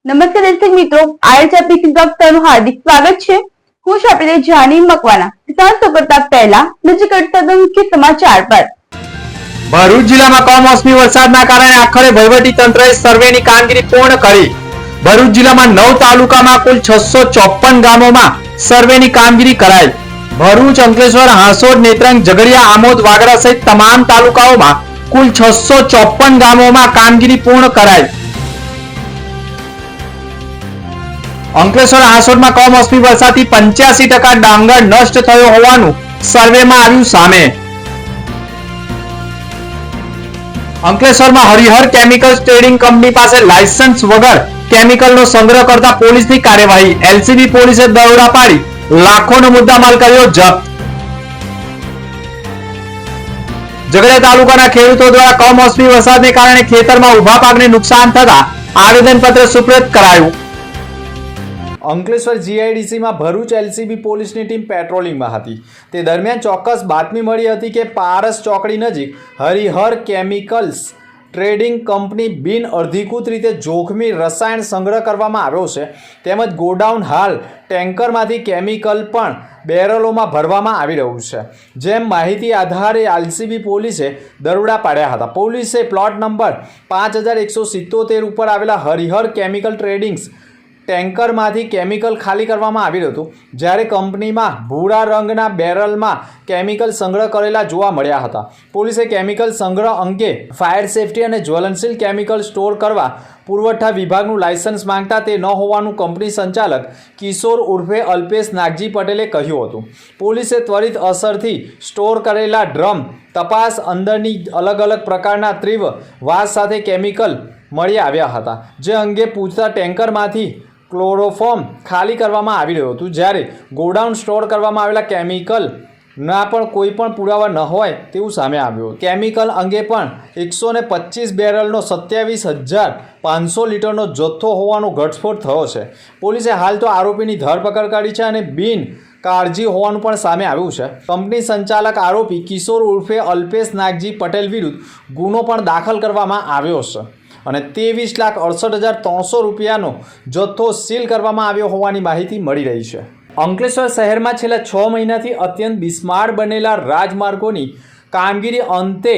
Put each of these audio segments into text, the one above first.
નમસ્કાર દર્શક મિત્રો, આઈએચ એપ્લિકેશન પર તમારું હાર્દિક સ્વાગત છે। હું છું આપણી જાની મકવાણા। કિસાન સફળતા પહેલા નજર કરતા મુખ્ય સમાચાર પર। ભરૂચ જિલ્લામાં કમોસમી વરસાદના કારણે આખરે વહીવટી તંત્રએ સર્વેની કામગીરી પૂર્ણ કરી। ભરૂચ જિલ્લામાં 9 તાલુકામાં કુલ 654 ગામોમાં સર્વેની કામગીરી કરાઈ। ભરૂચ, અંકલેશ્વર, હાંસોડ, નેત્રંગ, ઝઘડિયા, આમોદ, વાગરા સહિત તમામ તાલુકાઓમાં કુલ 654 ગામોમાં કામગીરી પૂર્ણ કરાઈ। અંકલેશ્વર, હાંસોડમાં કમોસમી વરસાદથી 85% ડાંગર નષ્ટ થયો હોવાનું સર્વેમાં આવ્યું સામે। અંકલેશ્વરમાં હરિહર કેમિકલ્સ ટ્રેડિંગ કંપની પાસે લાયસન્સ વગર કેમિકલનો સંગ્રહ કરતા પોલીસની કાર્યવાહી। એલસીબી પોલીસે દરોડા પાડી લાખોનો મુદ્દામાલ કર્યો જપ્ત। ઝઘડિયા તાલુકાના ખેડૂતો દ્વારા કમોસમી વરસાદને કારણે ખેતરમાં ઉભા પાકને નુકસાન થતા આવેદનપત્ર સુપ્રત કરાયું। અંકલેશ્વર જીઆઈડીસીમાં ભરૂચ એલસીબી પોલીસની ટીમ પેટ્રોલિંગમાં હતી। તે દરમિયાન ચોક્કસ બાતમી મળી હતી કે પારસ ચોકડી નજીક હરિહર કેમિકલ્સ ટ્રેડિંગ કંપની બિન અધિકૃત રીતે જોખમી રસાયણ સંગ્રહ કરવામાં આવ્યો છે, તેમજ ગોડાઉન હાલ ટેન્કરમાંથી કેમિકલ પણ બેરલોમાં ભરવામાં આવી રહ્યું છે। જેમ માહિતી આધારે એલસીબી પોલીસે દરોડા પાડ્યા હતા। પોલીસે પ્લોટ નંબર 5177 ઉપર આવેલા હરિહર કેમિકલ ટ્રેડિંગ્સ ટેન્કરમાંથી કેમિકલ ખાલી કરવામાં આવ્યું હતું, જ્યારે કંપનીમાં ભૂરા રંગના બેરલમાં કેમિકલ સંગ્રહ કરેલા જોવા મળ્યા હતા। પોલીસે કેમિકલ સંગ્રહ અંગે ફાયર સેફટી અને જ્વલનશીલ કેમિકલ સ્ટોર કરવા પુરવઠા વિભાગનું લાયસન્સ માંગતા તે ન હોવાનું કંપની સંચાલક કિશોર ઉર્ફે અલ્પેશ નાગજી પટેલે કહ્યું હતું। પોલીસે ત્વરિત અસરથી સ્ટોર કરેલા ડ્રમ તપાસ અંદરની અલગ અલગ પ્રકારના તીવ્ર વાસ સાથે કેમિકલ મળી આવ્યા હતા, જે અંગે પૂછતા ટેન્કરમાંથી ક્લોરોફોર્મ ખાલી કરવામાં આવી રહ્યું હતું, જ્યારે ગોડાઉન સ્ટોર કરવામાં આવેલા કેમિકલના પણ કોઈ પણ પુરાવા ન હોય તેવું સામે આવ્યું। કેમિકલ અંગે પણ 125 બેરલનો 27,500 લીટરનો જથ્થો હોવાનો ઘટસ્ફોટ થયો છે। પોલીસે હાલ તો આરોપીની ધરપકડ કરી છે અને બિન કાળજી હોવાનું પણ સામે આવ્યું છે। કંપની સંચાલક આરોપી કિશોર ઉર્ફે અલ્પેશ નાગજી પટેલ વિરુદ્ધ ગુનો પણ દાખલ કરવામાં આવ્યો છે અને 23,68,300 રૂપિયાનો જથ્થો સીલ કરવામાં આવ્યો હોવાની માહિતી મળી રહી છે। અંકલેશ્વર શહેરમાં છેલ્લા 6 મહિનાથી અત્યંત બિસ્માર બનેલા રાજમાર્ગોની કામગીરી અંતે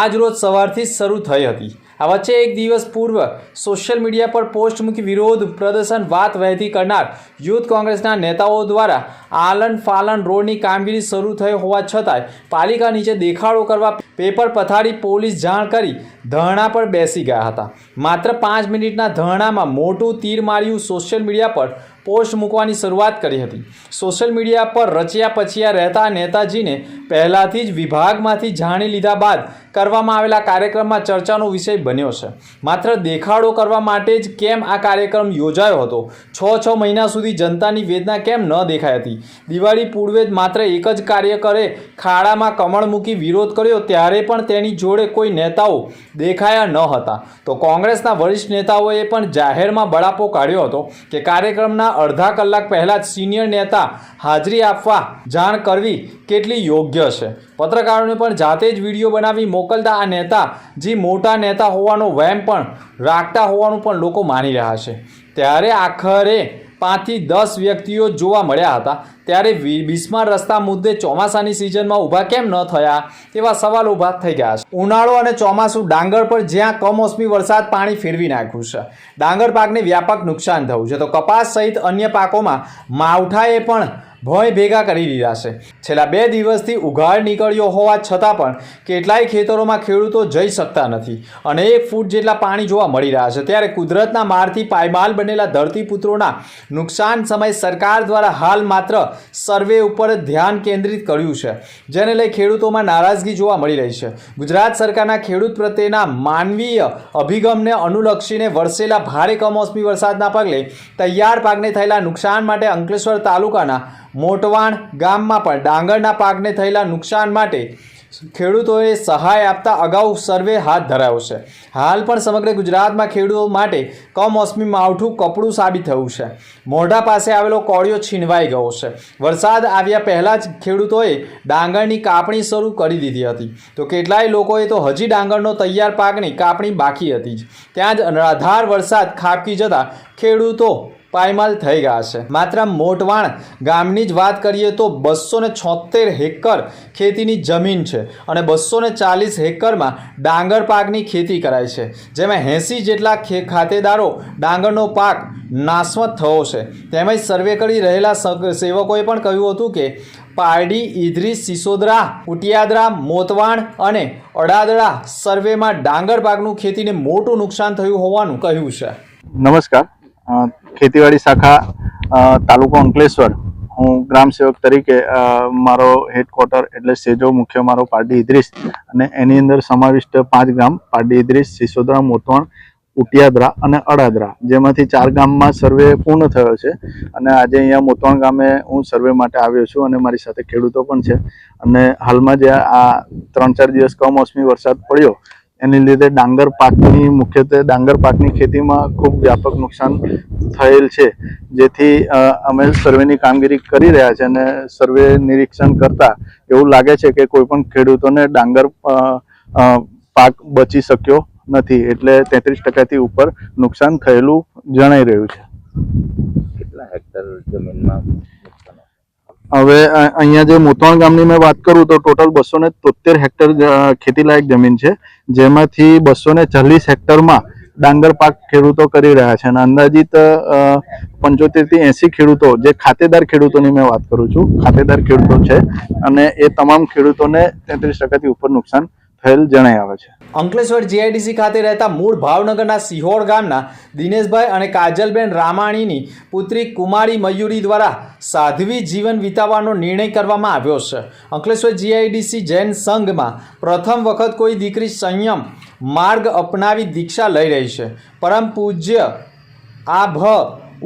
આજરોજ સવારથી શરૂ થઈ હતી। આ વચ્ચે એક દિવસ પૂર્વ સોશિયલ મીડિયા પર પોસ્ટ મૂકી વિરોધ પ્રદર્શન વાત વહેતી કરનાર યુથ કોંગ્રેસના નેતાઓ દ્વારા આલન ફાલન રોડની કામગીરી શરૂ થઈ હોવા છતાંય પાલિકા નીચે દેખાડો કરવા પેપર પથારી પોલીસ જાણ કરી ધરણા પર બેસી ગયા હતા। માત્ર 5 મિનિટના ધરણામાં મોટું તીર માર્યું સોશિયલ મીડિયા પર પોસ્ટ મૂકવાની શરૂઆત કરી હતી। સોશિયલ મીડિયા પર રચ્યા પચ્યા રહેતા નેતાજીને પહેલાથી જ વિભાગમાંથી જાણી લીધા બાદ કરવામાં આવેલા કાર્યક્રમમાં ચર્ચાનો વિષય બન્યો છે। માત્ર દેખાડો કરવા માટે જ કેમ આ કાર્યક્રમ યોજાયો હતો? 6 મહિના સુધી જનતાની વેદના કેમ ન દેખાઈ હતી? દિવાળી પૂર્વે જ માત્ર એક જ કાર્યકરે ખાડામાં કમળ મૂકી વિરોધ કર્યો, ત્યારે પણ તેની જોડે કોઈ નેતાઓ દેખાયા ન હતા। તો કોંગ્રેસના વરિષ્ઠ નેતાઓએ પણ જાહેરમાં બળાપો કાઢ્યો હતો કે કાર્યક્રમના અડધા કલાક પહેલા જ સિનિયર નેતા હાજરી આપવા જાણ કરવી કેટલી યોગ્ય છે। પત્રકારોને પણ જાતે જ વિડીયો બનાવી મોકલતા આ નેતાજી મોટા નેતા હોવાનો વહેમ પણ રાખતા હોવાનું પણ લોકો માની રહ્યા છે। ત્યારે આખરે 5 થી 10 વ્યક્તિઓ જોવા મળ્યા હતા। ત્યારે બિસ્માર રસ્તા મુદ્દે ચોમાસાની સિઝનમાં ઊભા કેમ ન થયા તેવા સવાલ ઊભા થઈ ગયા છે। ઉનાળો અને ચોમાસું ડાંગર પર જ્યાં કમોસમી વરસાદ પાણી ફેરવી નાખ્યું છે, ડાંગર પાકને વ્યાપક નુકસાન થયું છે, તો કપાસ સહિત અન્ય પાકોમાં માવઠાએ પણ ભોંય ભેગા કરી દીધા છે। છેલ્લા 2 દિવસથી ઉઘાડ નીકળ્યો હોવા છતાં પણ કેટલાય ખેતરોમાં ખેડૂતો જઈ શકતા નથી અને 1 ફૂટ જેટલા પાણી જોવા મળી રહ્યા છે। ત્યારે કુદરતના મારથી પાયમાલ બનેલા ધરતીપુત્રોના નુકસાન સમયે સરકાર દ્વારા હાલ માત્ર સર્વે ઉપર ધ્યાન કેન્દ્રિત કર્યું છે, જેને લઈ ખેડૂતોમાં નારાજગી જોવા મળી રહી છે। ગુજરાત સરકારના ખેડૂત પ્રત્યેના માનવીય અભિગમને અનુલક્ષીને વરસેલા ભારે કમોસમી વરસાદના પગલે તૈયાર પાકને થયેલા નુકસાન માટે અંકલેશ્વર તાલુકાના મોટવાણ ગામમાં પણ ડાંગરના પાકને થયેલા નુકસાન માટે ખેડૂતોએ સહાય આપતા અગાઉ સર્વે હાથ ધરાયો છે. હાલ પણ સમગ્ર ગુજરાતમાં ખેડૂતો માટે કમોસમી માવઠું કપડું સાબિત થયું છે. મોઢા પાસે આવેલો કોળિયો છીનવાઈ ગયો છે. વરસાદ આવ્યા પહેલાં જ ખેડૂતોએ ડાંગરની કાપણી શરૂ કરી દીધી હતી, તો કેટલાય લોકોએ તો હજી ડાંગરનો તૈયાર પાકની કાપણી બાકી હતી જ. ત્યાં જ અનરાધાર વરસાદ ખાબકી જતા ખેડૂતો પાયમાલ થઈ ગયા છે. માત્ર મોટવાણ ગામની જ વાત કરીએ તો 276 હેક્ટર ખેતીની જમીન છે અને 240 હેક્ટરમાં ડાંગર પાકની ખેતી કરાય છે, જેમાં 80 જેટલા ખાતેદારો ડાંગરનો પાક નાશવંત થયો છે. તેમજ સર્વે કરી રહેલા સેવકોએ પણ કહ્યું હતું કે પારડી, ઈદરી, સિસોદરા, ઉટિયાદરા, મોતવાણ અને અડાદરા સર્વેમાં ડાંગર પાકનું ખેતીને મોટું નુકસાન થયું હોવાનું કહ્યું છે. નમસ્કાર, ખેતીવાડી શાખા તાલુકો અંકલેશ્વર. હું ગ્રામ સેવક તરીકે મારો હેડક્વાર્ટર એટલે સેજો મુખ્ય મારો પારડી ઇદ્રીસ અને એની અંદર સમાવિષ્ટ 5 ગામ પારડી ઇદ્રીસ, સિસોદરા, મોતવાણ, ઉટિયાદરા અને અડાદરા, જેમાંથી 4 ગામમાં સર્વે પૂર્ણ થયો છે. અને આજે અહીંયા મોતવાણ ગામે હું સર્વે માટે આવ્યો છું અને મારી સાથે ખેડૂતો પણ છે. અને હાલમાં જે આ 3-4 દિવસ કમોસમી વરસાદ પડ્યો એની લીધે ડાંગર પાકની મુખ્યત્વે ડાંગર પાકની ખેતીમાં ખૂબ વ્યાપક નુકસાન થયેલ છે. જેથી અમે સર્વેની કામગીરી કરી રહ્યા છે અને સર્વે નિરીક્ષણ કરતા એવું લાગે છે કે કોઈ પણ ખેડૂતોને ડાંગર પાક બચી શક્યો નથી, એટલે 33% ઉપર નુકસાન થયેલું જણાઈ રહ્યું છે. કેટલા હેક્ટર જમીનમાં? હવે અહીંયા જે મોતવાણ ગામની મેં વાત કરું તો ટોટલ 273 હેક્ટર ખેતીલાયક જમીન છે, જેમાંથી 240 હેક્ટરમાં ડાંગર પાક ખેડૂતો કરી રહ્યા છે. અને અંદાજિત 75 થી 80 ખેડૂતો, જે ખાતેદાર ખેડૂતોની મેં વાત કરું છું, ખાતેદાર ખેડૂતો છે અને એ તમામ ખેડૂતોને 33% ઉપર નુકસાન થયેલ જણાઈ આવે છે. અંકલેશ્વર જીઆઈડીસી ખાતે રહેતા મૂળ ભાવનગરના સિહોર ગામના દિનેશભાઈ અને કાજલબેન રામાણીની પુત્રી કુમારી મયુરી દ્વારા સાધ્વી જીવન વિતાવવાનો નિર્ણય કરવામાં આવ્યો છે. અંકલેશ્વર જીઆઈડીસી જૈન સંઘમાં પ્રથમ વખત કોઈ દીકરી સંયમ માર્ગ અપનાવી દીક્ષા લઈ રહી છે. પરમ પૂજ્ય આભ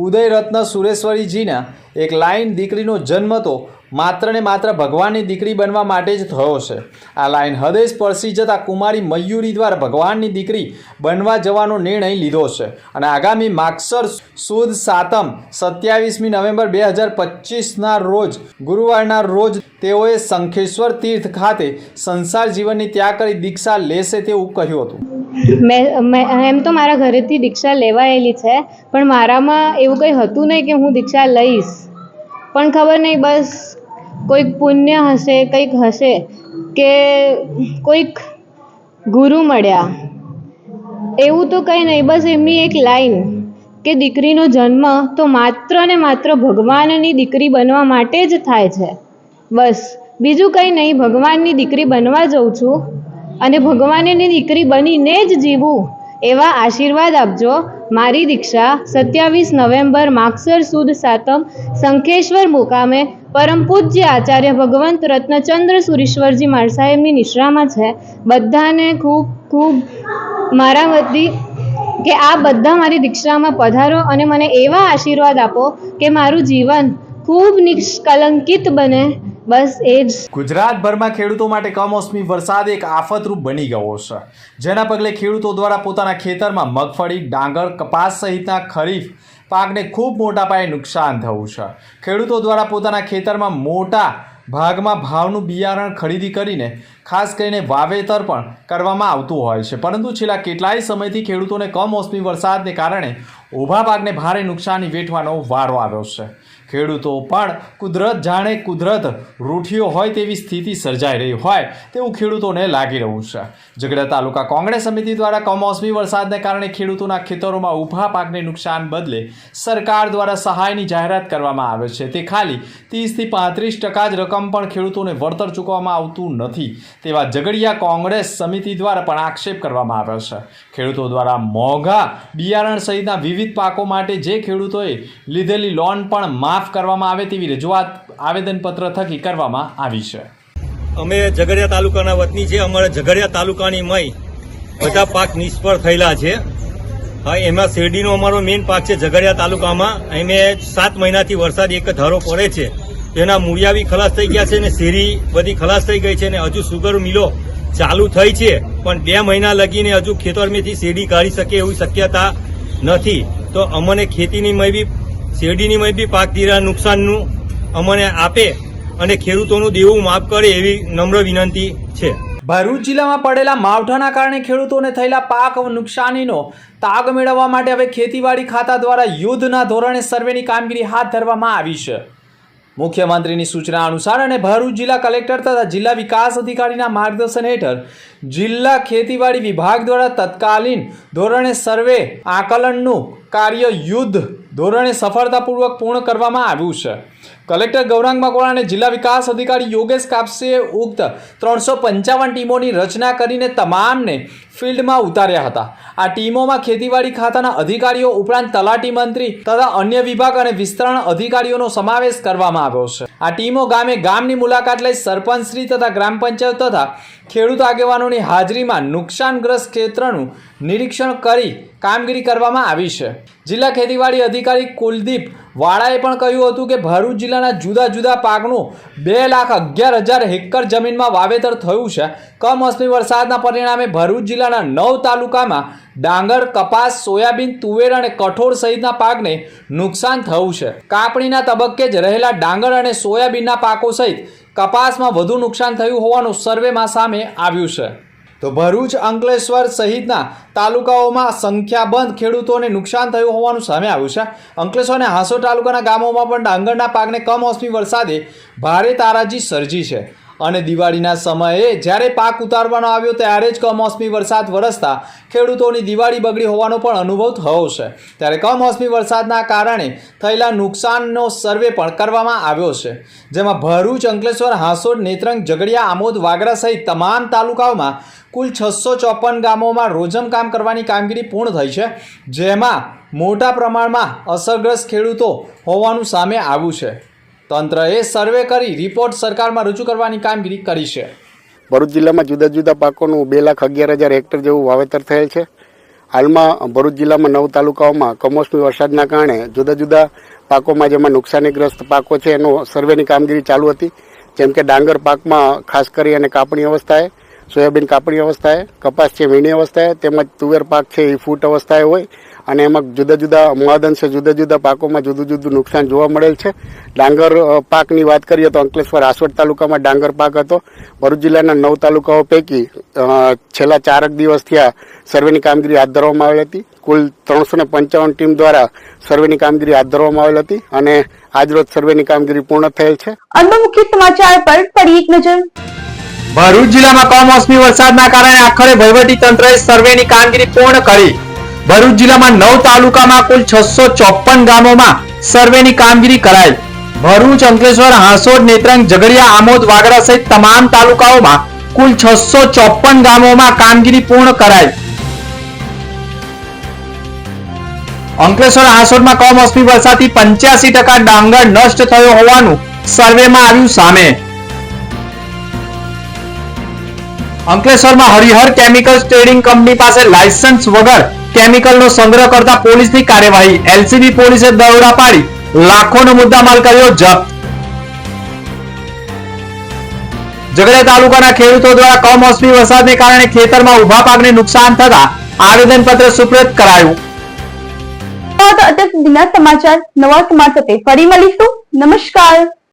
ઉદયરત્ન સુરેશ્વરીજીના એક લાઈન દીકરીનો જન્મ તો માત્ર ને માત્ર ભગવાનની દીકરી બનવા માટે જ થયો છે. આ લાઈન હૃદય સ્પર્શી જતા કુમારી મયુરી દ્વારા ભગવાનની દીકરી બનવા જવાનો નિર્ણય લીધો છે અને આગામી માગસર સુદ સાતમ 27મી નવેમ્બર 2025ના રોજ ગુરુવારના રોજ તેઓએ શંખેશ્વર તીર્થ ખાતે સંસાર જીવનની ત્યાગ કરી દીક્ષા લેશે તેવું કહ્યું હતું. એમ તો મારા ઘરેથી દીક્ષા લેવાયેલી છે, પણ મારામાં એવું કંઈ હતું નહીં કે હું દીક્ષા લઈશ. પણ ખબર નહીં, બસ કોઈક પુણ્ય હશે, કંઈક હશે કે કોઈક ગુરુ મળ્યા, એવું તો કંઈ નહીં. બસ એમની એક લાઈન કે દીકરીનો જન્મ તો માત્ર ને માત્ર ભગવાનની દીકરી બનવા માટે જ થાય છે. બસ બીજું કંઈ નહીં. ભગવાનની દીકરી બનવા જાઉં છું અને ભગવાનની દીકરી બનીને જ જીવું એવા આશીર્વાદ આપજો. મારી દીક્ષા 27 નવેમ્બર માગસર સુદ સાતમ શંખેશ્વર મુકામે પરમ પૂજ્ય આચાર્ય ભગવંત રત્નચંદ્ર સુરીશ્વરજી માળ સાહેબની નિશ્રામાં છે. બધાને ખૂબ ખૂબ મારા વતી કે આ બધા મારી દીક્ષામાં પધારો અને મને એવા આશીર્વાદ આપો કે મારું જીવન ખૂબ નિષ્કલંકિત બને. બસ એ જ. ગુજરાતભરમાં ખેડૂતો માટે કમોસમી વરસાદ એક આફતરૂપ બની ગયો છે, જેના પગલે ખેડૂતો દ્વારા પોતાના ખેતરમાં મગફળી, ડાંગર, કપાસ સહિતના ખરીફ પાકને ખૂબ મોટા પાયે નુકસાન થયું છે. ખેડૂતો દ્વારા પોતાના ખેતરમાં મોટા ભાગમાં ભાવનું બિયારણ ખરીદી કરીને ખાસ કરીને વાવેતર પણ કરવામાં આવતું હોય છે, પરંતુ છેલ્લા કેટલાય સમયથી ખેડૂતોને કમોસમી વરસાદને કારણે ઊભા પાકને ભારે નુકસાની વેઠવાનો વારો આવ્યો છે. ખેડૂતો પણ કુદરત જાણે કુદરત રૂઠિયો હોય તેવી સ્થિતિ સર્જાઈ રહી હોય તેવું ખેડૂતોને લાગી રહ્યું છે. ઝઘડિયા તાલુકા કોંગ્રેસ સમિતિ દ્વારા કમોસમી વરસાદને કારણે ખેડૂતોના ખેતરોમાં ઊભા પાકને નુકસાન બદલે સરકાર દ્વારા સહાયની જાહેરાત કરવામાં આવે છે. તે ખાલી 30 થી 35% જ રકમ પણ ખેડૂતોને વળતર ચૂકવવામાં આવતું નથી તેવા ઝઘડિયા કોંગ્રેસ સમિતિ દ્વારા પણ આક્ષેપ કરવામાં આવ્યો છે. ખેડૂતો દ્વારા મોંઘા બિયારણ સહિતના વિવિધ પાકો માટે જે ખેડૂતોએ લીધેલી લોન પણ માફ કરવામાં આવે તેવી રજૂઆત આવેદનપત્ર થકી કરવામાં આવી છે. અમે ઝઘડિયા તાલુકાના વતની છે. અમારા ઝઘડિયા તાલુકાની મય બધા પાક નિષ્ફળ થયેલા છે. હા, એમાં શેરડીનો અમારો મેઇન પાક છે ઝઘડિયા તાલુકામાં. અમે 7 મહિનાથી વરસાદ એક ધારો પડે છે તેના મૂળિયા બી ખલાસ થઈ ગયા છે ને શેરી બધી ખલાસ થઈ ગઈ છે ને હજુ સુગર મિલો ચાલુ થઈ છે, પણ 2 મહિના લગીને હજુ ખેતરમાંથી શેરડી કાઢી શકે એવી શક્યતા નથી. તો અમને ખેતીની મય બી શેરડીની મય બી પાક ધિરાણ નુકસાનનું અમને આપે અને ખેડૂતોનું દેવું માફ કરે એવી નમ્ર વિનંતી છે. ભરૂચ જિલ્લામાં પડેલા માવઠાના કારણે ખેડૂતોને થયેલા પાક નુકસાનીનો તાગ મેળવવા માટે હવે ખેતીવાડી ખાતા દ્વારા યુદ્ધના ધોરણે સર્વેની કામગીરી હાથ ધરવામાં આવી છે. મુખ્યમંત્રીની સૂચના અનુસાર અને ભરૂચ જિલ્લા કલેક્ટર તથા જિલ્લા વિકાસ અધિકારીના માર્ગદર્શન હેઠળ જિલ્લા ખેતીવાડી વિભાગ દ્વારા તત્કાલીન ધોરણે સર્વે આકલનનું કાર્ય યુદ્ધ ધોરણે સફળતાપૂર્વક પૂર્ણ કરવામાં આવ્યું છે. કલેક્ટર ગૌરાંગ મકવાણા અને જિલ્લા વિકાસ અધિકારી યોગેશ કાપસેએ ઉક્ત 355 ટીમોની રચના કરીને તમામને ફિલ્ડમાં ઉતાર્યા હતા. આ ટીમોમાં ખેતીવાડી ખાતાના અધિકારીઓ ઉપરાંત તલાટી મંત્રી તથા અન્ય વિભાગ અને વિસ્તરણ અધિકારીઓનો સમાવેશ કરવામાં આવ્યો છે. આ ટીમો ગામે ગામની મુલાકાત લઈ સરપંચશ્રી તથા ગ્રામ પંચાયત તથા ખેડૂત આગેવાનોની હાજરીમાં નુકસાનગ્રસ્ત ક્ષેત્રનું નિરીક્ષણ કરી કામગીરી કરવામાં આવી છે. જિલ્લા ખેતીવાડી અધિકારી કુલદીપ વાળાએ પણ કહ્યું હતું કે ભરૂચ જિલ્લાના જુદા જુદા પાકનું 2,11,000 હેક્ટર જમીનમાં વાવેતર થયું છે. કમોસમી વરસાદના પરિણામે ભરૂચ જિલ્લાના 9 તાલુકામાં ડાંગર, કપાસ, સોયાબીન, તુવેર અને કઠોળ સહિતના પાકને નુકસાન થયું છે. કાપણીના તબક્કે જ રહેલા ડાંગર અને સોયાબીનના પાકો સહિત કપાસમાં વધુ નુકસાન થયું હોવાનું સર્વેમાં સામે આવ્યું છે. તો ભરૂચ, અંકલેશ્વર સહિતના તાલુકાઓમાં સંખ્યાબંધ ખેડૂતોને નુકસાન થયું હોવાનું સામે આવ્યું છે. અંકલેશ્વર અને હાંસોડ તાલુકાના ગામોમાં પણ ડાંગરના પાકને કમોસમી વરસાદે ભારે તારાજી સર્જી છે અને દિવાળીના સમયે જ્યારે પાક ઉતારવાનો આવ્યો ત્યારે જ કમોસમી વરસાદ વરસતા ખેડૂતોની દિવાળી બગડી હોવાનો પણ અનુભવ થયો છે. ત્યારે કમોસમી વરસાદના કારણે થયેલા નુકસાનનો સર્વે પણ કરવામાં આવ્યો છે, જેમાં ભરૂચ, અંકલેશ્વર, હાંસોડ, નેત્રંગ, ઝઘડિયા, આમોદ, વાગરા સહિત તમામ તાલુકાઓમાં કુલ 654 ગામોમાં રોજમ કામ કરવાની કામગીરી પૂર્ણ થઈ છે, જેમાં મોટા પ્રમાણમાં અસરગ્રસ્ત ખેડૂતો હોવાનું સામે આવ્યું છે. તંત્રએ સર્વે કરી રિપોર્ટ સરકારમાં રજૂ કરવાની કામગીરી કરી છે. ભરૂચ જિલ્લામાં જુદા જુદા પાકોનું 2,11,000 હેક્ટર જેવું વાવેતર થયેલ છે. હાલમાં ભરૂચ જિલ્લામાં 9 તાલુકાઓમાં કમોસમી વરસાદના કારણે જુદા જુદા પાકોમાં જેમાં નુકસાનીગ્રસ્ત પાકો છે એનો સર્વેની કામગીરી ચાલુ હતી. જેમ કે ડાંગર પાકમાં ખાસ કરી અને કાપણી અવસ્થાએ, સોયાબીન કાપણી અવસ્થાએ, કપાસ છે વીણી અવસ્થાએ, તેમજ તુવેર પાક છે એ ફૂટ અવસ્થાએ હોય અને એમાં જુદા જુદા મહદઅંશે જુદા જુદા પાકોમાં જુદું જુદું નુકસાન જોવા મળેલ છે. ડાંગર પાકની વાત કરીએ તો અંકલેશ્વર, હાંસોડ તાલુકામાં ડાંગર પાક હતો. ભરૂચ જિલ્લાના 9 તાલુકાઓ પૈકી છેલ્લા 4 દિવસ થયા સર્વેની કામગીરી હાથ ધરવામાં આવેલ હતી. કુલ 355 ટીમ દ્વારા સર્વેની કામગીરી હાથ ધરવામાં આવેલ હતી અને આજરોજ સર્વેની કામગીરી પૂર્ણ થયેલ છે. અન્ય મુખ્ય સમાચાર પર ફરી એક નજર. ભરૂચ જિલ્લામાં કમોસમી વરસાદના કારણે આખરે વહીવટી તંત્રએ સર્વેની કામગીરી પૂર્ણ કરી. ભરૂચ જિલ્લામાં 9 તાલુકામાં કુલ 654 ગામોમાં સર્વેની કામગીરી કરાઈ. ભરૂચ, અંકલેશ્વર, હાંસોડ, નેત્રંગ, ઝઘડિયા, આમોદ, વાગરા સહિત તમામ તાલુકાઓમાં કુલ 654 ગામોમાં કામગીરી પૂર્ણ કરાઈ. અંકલેશ્વર, હાંસોડમાં કમોસમી વરસાદથી 85% ડાંગર નષ્ટ થયો હોવાનું સર્વેમાં આવ્યું સામે. અંકલેશ્વરમાં હરિહર કેમિકલ્સ ટ્રેડિંગ કંપની પાસે લાયસન્સ વગર કેમિકલનો સંગ્રહ કરતા પોલીસની કાર્યવાહી. એલસીબી પોલીસે દરોડા પાડી લાખોનો મુદ્દામાલ કર્યો જપ્ત. ઝઘડિયા તાલુકાના ખેડૂતો દ્વારા કમોસમી વરસાદને કારણે ખેતરમાં ઉભા પાકને નુકસાન થતા આવેદનપત્ર સુપ્રત કરાયું. અત્યાર સુધીના સમાચાર, નવા સમાચાર સાથે ફરી મળીશું. નમસ્કાર.